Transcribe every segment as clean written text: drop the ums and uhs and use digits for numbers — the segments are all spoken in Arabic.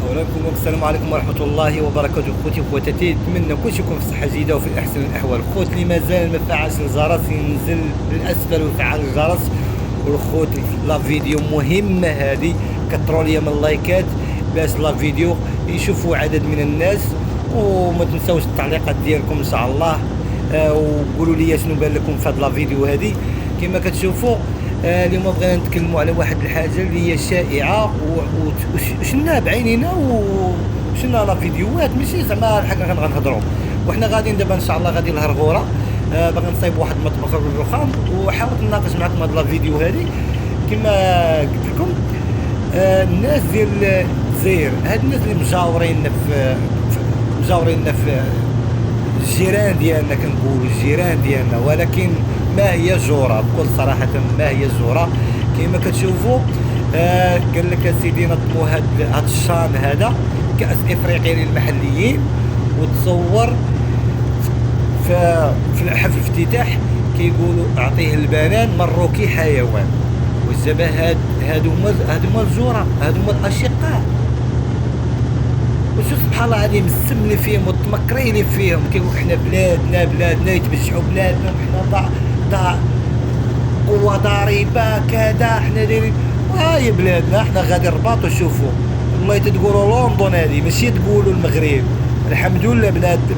السلام عليكم ورحمة الله وبركاته. خوتي وخواتاتي، نتمنى كلشي يكون في صحة جيدة وفي أحسن الأحوال. خوت اللي مازال ما فعلش الجرس ينزل للأسفل ويفعل الجرس. والخوت لا فيديو مهمة هذه، كثروا لي من اللايكات باش لا فيديو يشوفوا عدد من الناس. وما تنساوش التعليقات ديالكم إن شاء الله. وقولوا لي شنو بان لكم في هذا لا فيديو هذه. كما كتشوفوا اليوم بغينا نتكلموا على واحد الحاجه اللي هي شائعه وشنا بعينينا وشنا لا فيديوهات، ماشي زعما الحاجه غنهضروا. وحنا غاديين دابا ان شاء الله غادي لهرغوره، باغي نصايب واحد المطبخ الرخام، وحاولت نناقش معكم هاد لا فيديو هذه. كما قلت لكم الناس ديال الجزائر، هاد الناس اللي مجاوريننا في الجيران ديالنا، كنقولوا الجيران ديالنا، ولكن ما هي الجوره؟ بكل صراحه ما هي الجوره؟ كما كتشوفوا قال لك اسيدي نظموا هاد الشان هذا كاس افريقيا للمحليين، وتصور في حفل الافتتاح كيقولوا اعطيه البنان مروكي حيوان. والزبا هادو هما الجوره، هادو هما الاشقاء. وشوف سبحان الله العظيم السم اللي فيهم والتمكري اللي فيهم. كيقول حنا بلادنا يتبجحوا بلادنا، وحنا ضع قوة ضريبة كذا، حنا دايرين هاي بلادنا. حنا غادي الرباط وشوفوا والله تقولوا لندن هذه، ماشي تقولوا المغرب. الحمد لله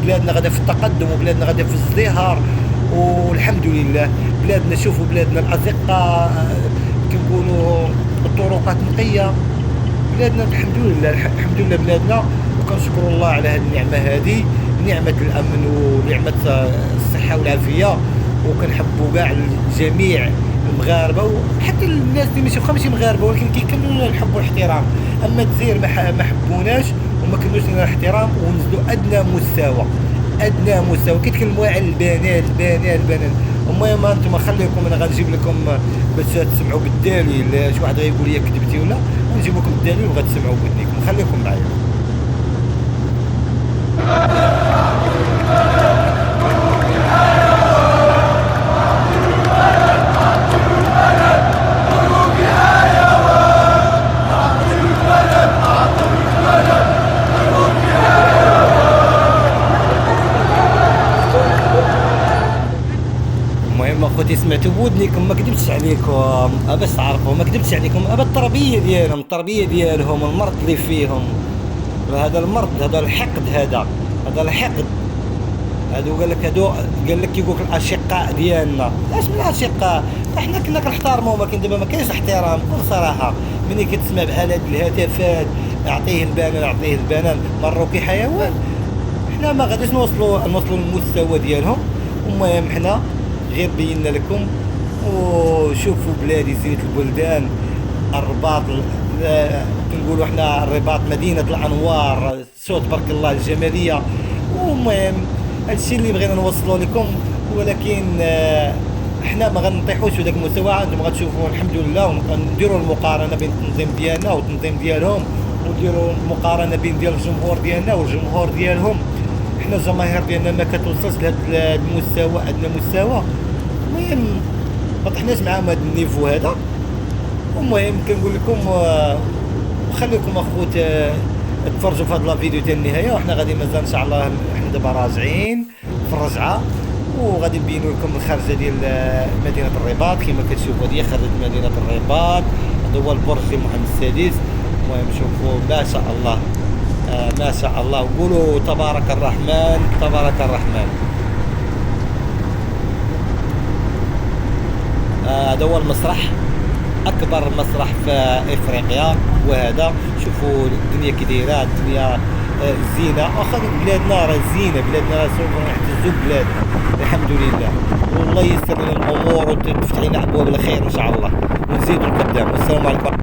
بلادنا غادا في التقدم، وبلادنا غادا في الازدهار، والحمد لله. بلادنا شوفوا بلادنا الأزقة كنقولوا الطرقات نقية. بلادنا الحمد لله الحمد لله بلادنا. وكنشكر الله على هذه النعمة هذه، نعمة الأمن ونعمة الصحة والعافية. وكنحبوا كاع جميع المغاربه، وحتى الناس اللي ماشي مغاربه ولكن كيكملوا الحب والاحترام. اما الجزائر ما حبوناش وما كملوش لنا الاحترام، ونزلوا ادنى مستوى كيتكلموا على البنات. المهم انتم خليكم، انا غنجيب لكم باش تسمعوا بالدليل. شي واحد غيقول لي كذبتي ولا، ونجيب لكم الدليل وغتسمعوا بودنيكم. خليكم معايا. المهم اخوتي سمعتوا بودنيكم، ما كذبتش عليكم، باش تعرفوا ما كذبتش عليكم. التربيه ديالهم المرض اللي فيهم، هذا المرض، هذا الحقد، هذا الحقد. هادو قال لك يقول لك الاشقاء ديالنا. اش من اشقاء؟ احنا كنا كنحترموا، ولكن دابا ما كاينش احترام بكل صراحه. ملي كتسمع بحال هاد الهتافات، اعطيه البنان مروكي حيوان، حنا ما غاديش نوصلوا للمستوى ديالهم. المهم حنا غير بينا لكم. وشوفوا بلادي زينة البلدان، الرباط، كنقولوا حنا الرباط مدينة الأنوار، صوت تبارك الله الجمالية. والمهم هادشي اللي بغينا نوصلوا لكم. ولكن حنا ما غنطيحوش في داك المستوى. انتم غتشوفوا الحمد لله، ونديروا المقارنة بين التنظيم ديالنا والتنظيم ديالهم، ونديروا المقارنة بين ديال الجمهور ديالنا والجمهور ديالهم. حنا الجماهير ديالنا ما كتوصلش لهذا المستوى، ادنى مستوى. المهم ما طحناش معاهم هذا النيفو هذا. المهم كنقول لكم وخليكم اخوت تفرجوا في هذا لا فيديو حتى النهايه. وحنا غادي مازال ان شاء الله، حنا دابا راجعين في الرجعه، وغادي نبينوا لكم الخارجه ديال مدينه الرباط. كما كتشوفوا هذه خارجه مدينه الرباط، هذا هو البرج ديال محمد السادس. المهم شوفوا ما شاء الله، ما شاء الله، وقولوا تبارك الرحمن تبارك الرحمن. هذا هو المسرح، اكبر مسرح في افريقيا. وهذا شوفوا الدنيا كي دايره، الدنيا زينه. واخا بلادنا راه زينه، بلادنا راه سوف نحتزوا بلادنا الحمد لله. والله يسر لنا الامور وتفتح لنا ابواب الخير ان شاء الله، ونزيدوا القدام. والسلام عليكم.